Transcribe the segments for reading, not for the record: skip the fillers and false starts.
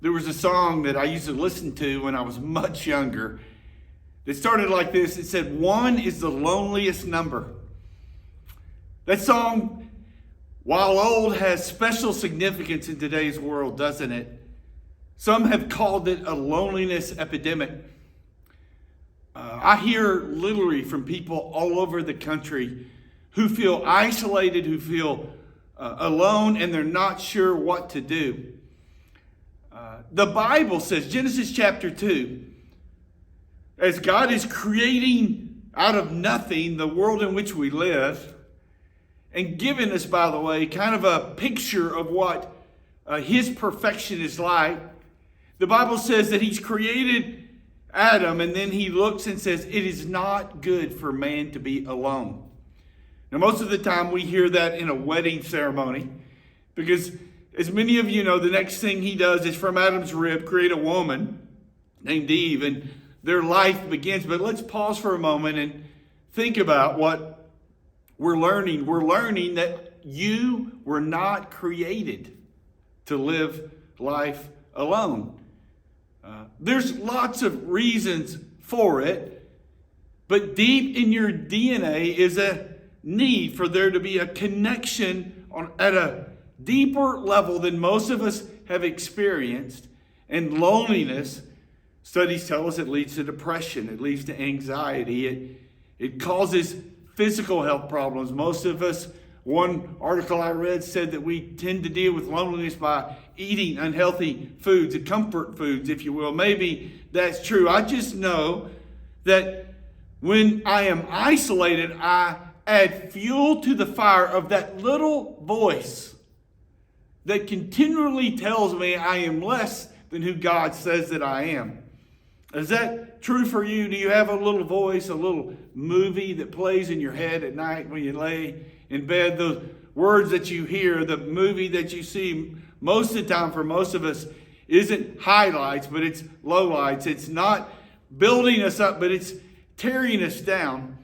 There was a song that I used to listen to when I was much younger. It started like this. It said, "One is the loneliest number." That song, while old, has special significance in today's world, doesn't it? Some have called it a loneliness epidemic. I hear literally from people all over the country who feel isolated, who feel alone, and they're not sure what to do. The Bible says, Genesis chapter 2, as God is creating out of nothing the world in which we live, and giving us, by the way, kind of a picture of what his perfection is like, the Bible says that he's created Adam, and then he looks and says, "It is not good for man to be alone." Now, most of the time we hear that in a wedding ceremony, because as many of you know, the next thing he does is from Adam's rib create a woman named Eve, and their life begins. But let's pause for a moment and think about what we're learning. We're learning that you were not created to live life alone. There's lots of reasons for it, but deep in your DNA is a need for there to be a connection at a deeper level than most of us have experienced. And loneliness, studies tell us, it leads to depression, it leads to anxiety, it causes physical health problems. Most of us, one article I read said that we tend to deal with loneliness by eating unhealthy foods, comfort foods, if you will. Maybe that's true. I just know that when I am isolated, I add fuel to the fire of that little voice that continually tells me I am less than who God says that I am. Is that true for you? Do you have a little voice, a little movie that plays in your head at night when you lay in bed? Those words that you hear, the movie that you see, most of the time for most of us isn't highlights, but it's lowlights. It's not building us up, but it's tearing us down.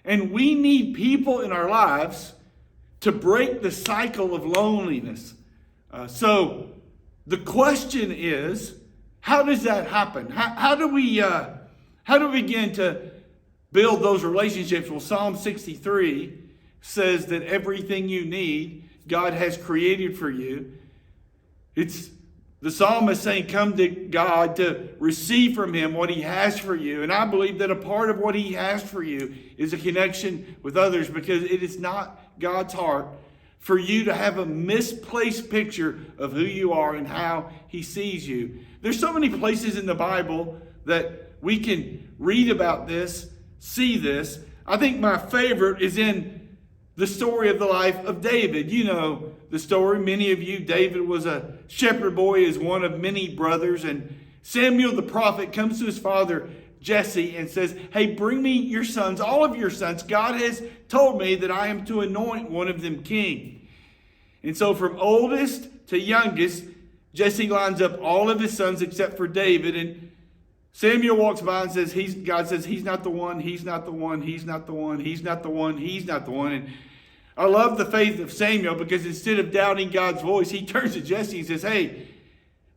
And we need people in our lives to break the cycle of loneliness. So the question is, how does that happen? How do we begin to build those relationships? Well, Psalm 63 says that everything you need, God has created for you. It's the psalmist saying, come to God to receive from him what he has for you. And I believe that a part of what he has for you is a connection with others, because it is not God's heart for you to have a misplaced picture of who you are and how he sees you. There's so many places in the Bible that we can read about this, see this. I think my favorite is in the story of the life of David. You know the story, many of you. David was a shepherd boy, is one of many brothers, and Samuel the prophet comes to his father Jesse and says, "Hey, bring me your sons, all of your sons. God has told me that I am to anoint one of them king." And so from oldest to youngest, Jesse lines up all of his sons except for David. And Samuel walks by and says, God says, "He's not the one, he's not the one, he's not the one, he's not the one, he's not the one." And I love the faith of Samuel, because instead of doubting God's voice, he turns to Jesse and says, "Hey,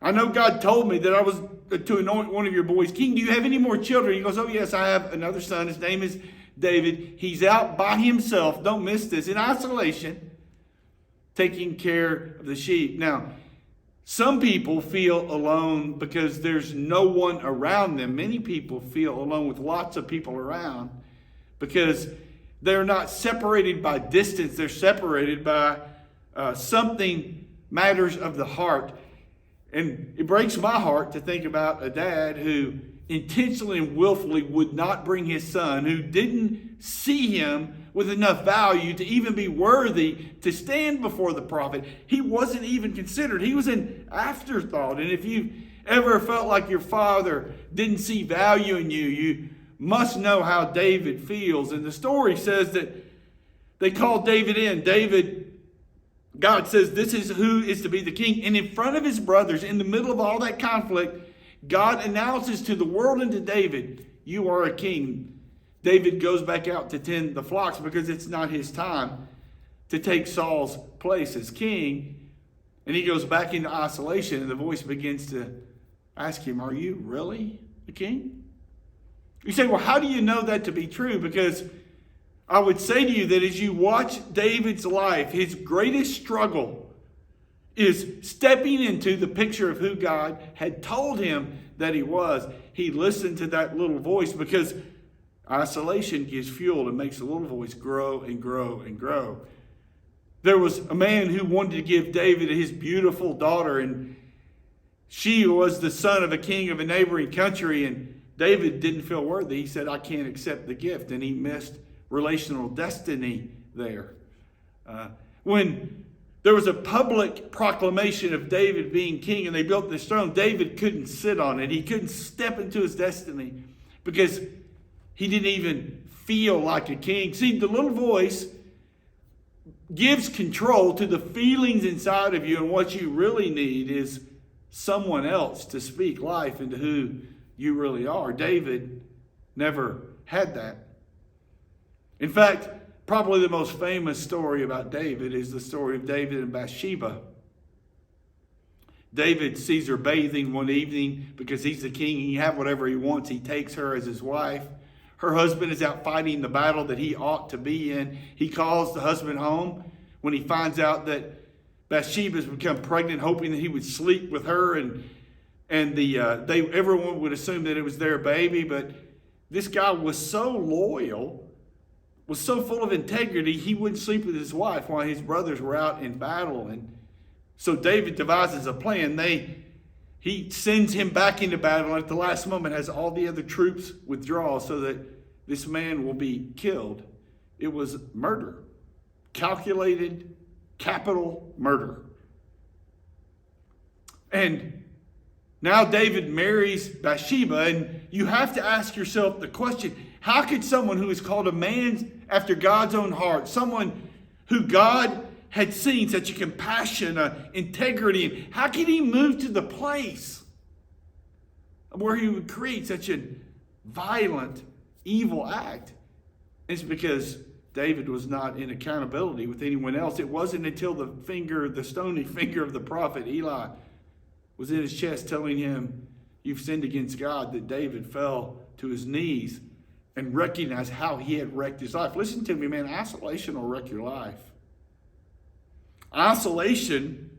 I know God told me that I was to anoint one of your boys king. Do you have any more children?" He goes, "Oh yes, I have another son. His name is David. He's out by himself." Don't miss this. In isolation, taking care of the sheep. Now, some people feel alone because there's no one around them. Many people feel alone with lots of people around because they're not separated by distance. They're separated by something matters of the heart. And it breaks my heart to think about a dad who intentionally and willfully would not bring his son, who didn't see him with enough value to even be worthy to stand before the prophet. He wasn't even considered. He was an afterthought. And if you've ever felt like your father didn't see value in you, you must know how David feels. And the story says that they called David in. God says this is who is to be the king. And in front of his brothers, in the middle of all that conflict, God announces to the world and to David, "You are a king." David goes back out to tend the flocks because it's not his time to take Saul's place as king. And he goes back into isolation, and the voice begins to ask him, are you really the king? You say, well, how do you know that to be true? Because I would say to you that as you watch David's life, his greatest struggle is stepping into the picture of who God had told him that he was. He listened to that little voice, because isolation gives fuel and makes the little voice grow and grow and grow. There was a man who wanted to give David his beautiful daughter, and she was the son of a king of a neighboring country, and David didn't feel worthy. He said, I can't accept the gift, and he missed relational destiny there. When there was a public proclamation of David being king and they built this throne, David couldn't sit on it. He couldn't step into his destiny because he didn't even feel like a king. See, the little voice gives control to the feelings inside of you, and what you really need is someone else to speak life into who you really are. David never had that. In fact, probably the most famous story about David is the story of David and Bathsheba. David sees her bathing one evening because he's the king. He can have whatever he wants. He takes her as his wife. Her husband is out fighting the battle that he ought to be in. He calls the husband home when he finds out that Bathsheba has become pregnant, hoping that he would sleep with her, and everyone would assume that it was their baby. But this guy was so loyal, was so full of integrity, he wouldn't sleep with his wife while his brothers were out in battle. And so David devises a plan. He sends him back into battle, and at the last moment has all the other troops withdraw so that this man will be killed. It was murder. Calculated, capital murder. And now David marries Bathsheba, and you have to ask yourself the question, how could someone who is called a man after God's own heart, someone who God had seen such a compassion, integrity, and how could he move to the place where he would create such a violent, evil act? It's because David was not in accountability with anyone else. It wasn't until the stony finger of the prophet Eli was in his chest telling him, you've sinned against God, that David fell to his knees and recognized how he had wrecked his life. Listen to me, man. Isolation will wreck your life. Isolation,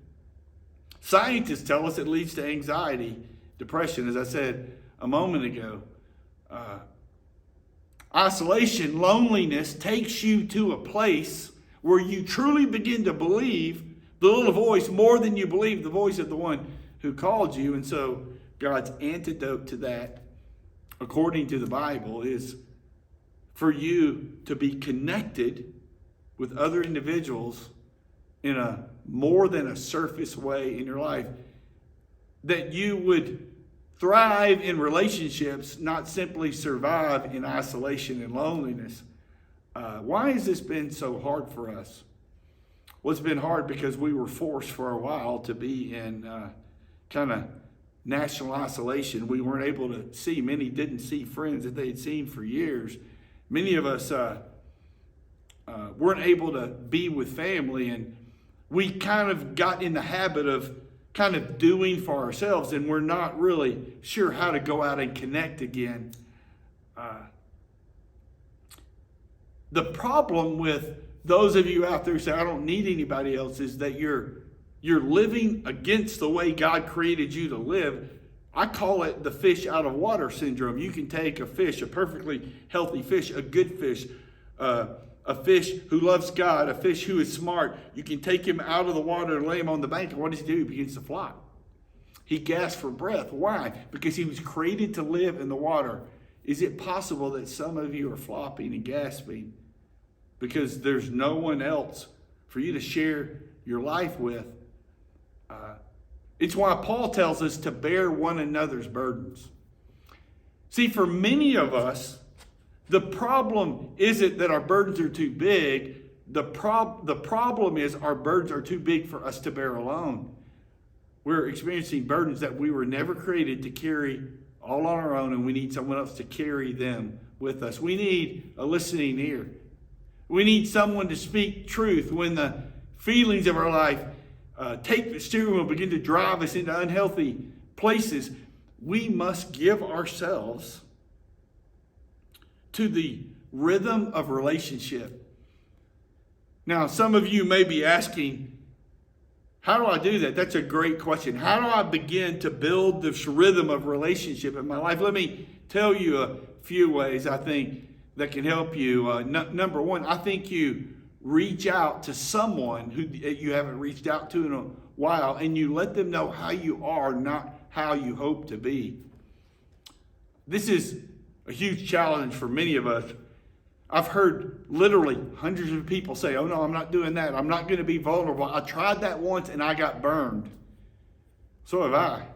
scientists tell us it leads to anxiety, depression, as I said a moment ago. Isolation, loneliness, takes you to a place where you truly begin to believe the little voice more than you believe the voice of the one who called you. And so God's antidote to that, according to the Bible, is for you to be connected with other individuals in a more than a surface way in your life. That you would thrive in relationships, not simply survive in isolation and loneliness. Why has this been so hard for us? Well, it's been hard because we were forced for a while to be in kind of national isolation. We weren't able to see. Many didn't see friends that they had seen for years. Many of us weren't able to be with family, and we kind of got in the habit of kind of doing for ourselves, and we're not really sure how to go out and connect again. The problem with those of you out there who say, I don't need anybody else, is that you're living against the way God created you to live. I call it the fish out of water syndrome. You can take a fish, a perfectly healthy fish, a good fish, a fish who loves God, a fish who is smart. You can take him out of the water and lay him on the bank, and what does he do? He begins to flop. He gasps for breath. Why? Because he was created to live in the water. Is it possible that some of you are flopping and gasping because there's no one else for you to share your life with? It's why Paul tells us to bear one another's burdens. See, for many of us, the problem isn't that our burdens are too big. The problem is our burdens are too big for us to bear alone. We're experiencing burdens that we were never created to carry all on our own, and we need someone else to carry them with us. We need a listening ear. We need someone to speak truth when the feelings of our life take the steering wheel and begin to drive us into unhealthy places. We must give ourselves to the rhythm of relationship. Now, some of you may be asking, how do I do that? That's a great question. How do I begin to build this rhythm of relationship in my life? Let me tell you a few ways I think that can help you. Number one, I think you reach out to someone who you haven't reached out to in a while, and you let them know how you are, not how you hope to be. This is a huge challenge for many of us. I've heard literally hundreds of people say, oh no, I'm not doing that. I'm not going to be vulnerable. I tried that once and I got burned. So have I.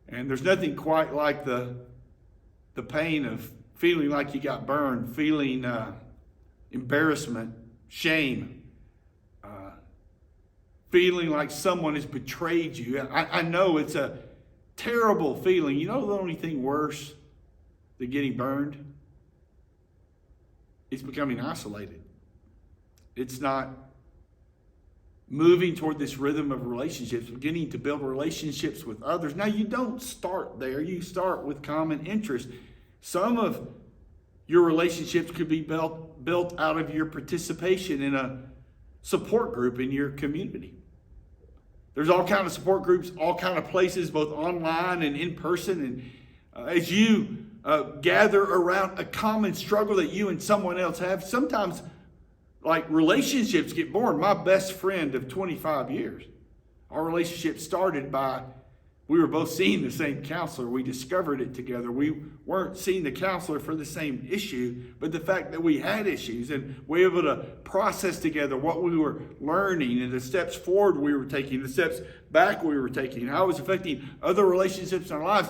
And there's nothing quite like the pain of feeling like you got burned, feeling embarrassment, shame, feeling like someone has betrayed you. I know it's a terrible feeling. You know the only thing worse than getting burned? It's becoming isolated. It's not moving toward this rhythm of relationships, beginning to build relationships with others. Now, you don't start there. You start with common interest. Some of your relationships could be built out of your participation in a support group in your community. There's all kinds of support groups, all kinds of places, both online and in person. And as you gather around a common struggle that you and someone else have, sometimes like relationships get born. My best friend of 25 years, our relationship started by, we were both seeing the same counselor. We discovered it together. We weren't seeing the counselor for the same issue, but the fact that we had issues and we were able to process together what we were learning and the steps forward we were taking, the steps back we were taking, how it was affecting other relationships in our lives.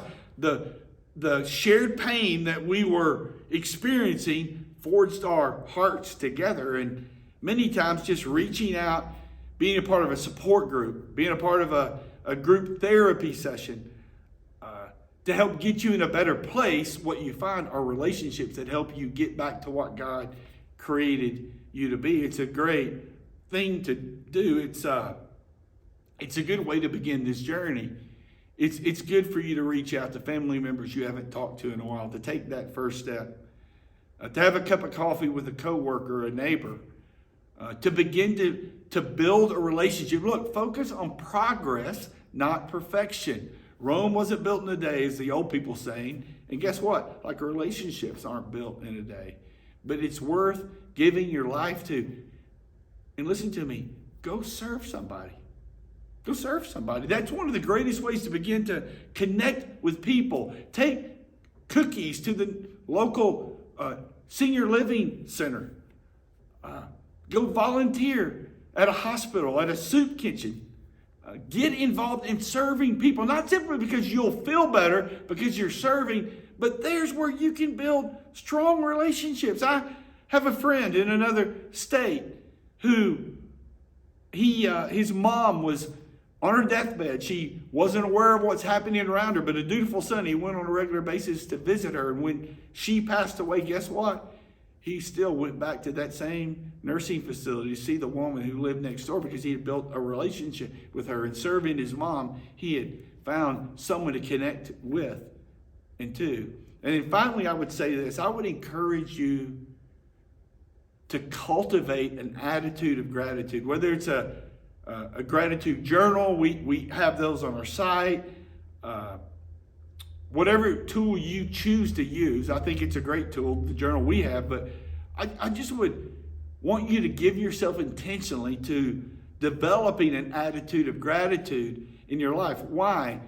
The shared pain that we were experiencing forged our hearts together. And many times just reaching out, being a part of a support group, being a part of a group therapy session to help get you in a better place, what you find are relationships that help you get back to what God created you to be. It's a great thing to do. It's a good way to begin this journey. It's good for you to reach out to family members you haven't talked to in a while, to take that first step, to have a cup of coffee with a coworker, a neighbor, to begin to build a relationship. Look, focus on progress, not perfection. Rome wasn't built in a day, as the old people saying. And guess what? Like relationships aren't built in a day. But it's worth giving your life to. And listen to me, go serve somebody. Go serve somebody. That's one of the greatest ways to begin to connect with people. Take cookies to the local senior living center. Go volunteer at a hospital, at a soup kitchen. Get involved in serving people, not simply because you'll feel better because you're serving, but there's where you can build strong relationships. I have a friend in another state who his mom was on her deathbed. She wasn't aware of what's happening around her, but a dutiful son, he went on a regular basis to visit her. And when she passed away, guess what? He still went back to that same nursing facility to see the woman who lived next door because he had built a relationship with her. And serving his mom, he had found someone to connect with and to. And then finally, I would say this. I would encourage you to cultivate an attitude of gratitude, whether it's a gratitude journal. We have those on our site. Whatever tool you choose to use, I think it's a great tool, the journal we have, but I just would want you to give yourself intentionally to developing an attitude of gratitude in your life. Why?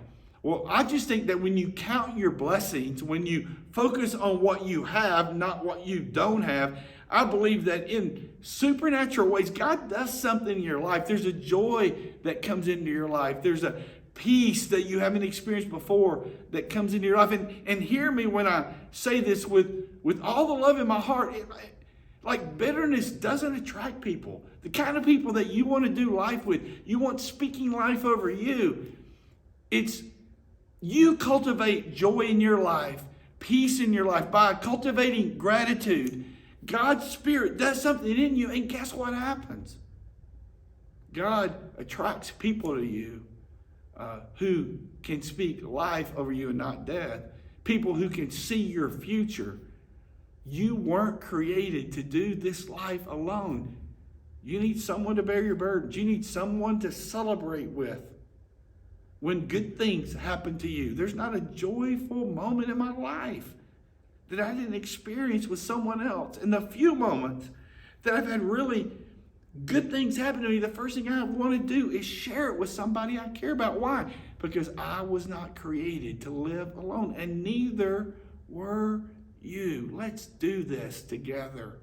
Well, I just think that when you count your blessings, when you focus on what you have, not what you don't have, I believe that in supernatural ways, God does something in your life. There's a joy that comes into your life. There's a peace that you haven't experienced before that comes into your life. And hear me when I say this with all the love in my heart. Like bitterness doesn't attract people. The kind of people that you want to do life with, you want speaking life over you. It's you cultivate joy in your life, peace in your life by cultivating gratitude. God's Spirit does something in you, and guess what happens? God attracts people to you who can speak life over you and not death. People who can see your future. You weren't created to do this life alone. You need someone to bear your burdens. You need someone to celebrate with. When good things happen to you, there's not a joyful moment in my life that I didn't experience with someone else. And the few moments that I've had really good things happen to me, the first thing I want to do is share it with somebody I care about. Why? Because I was not created to live alone, and neither were you. Let's do this together.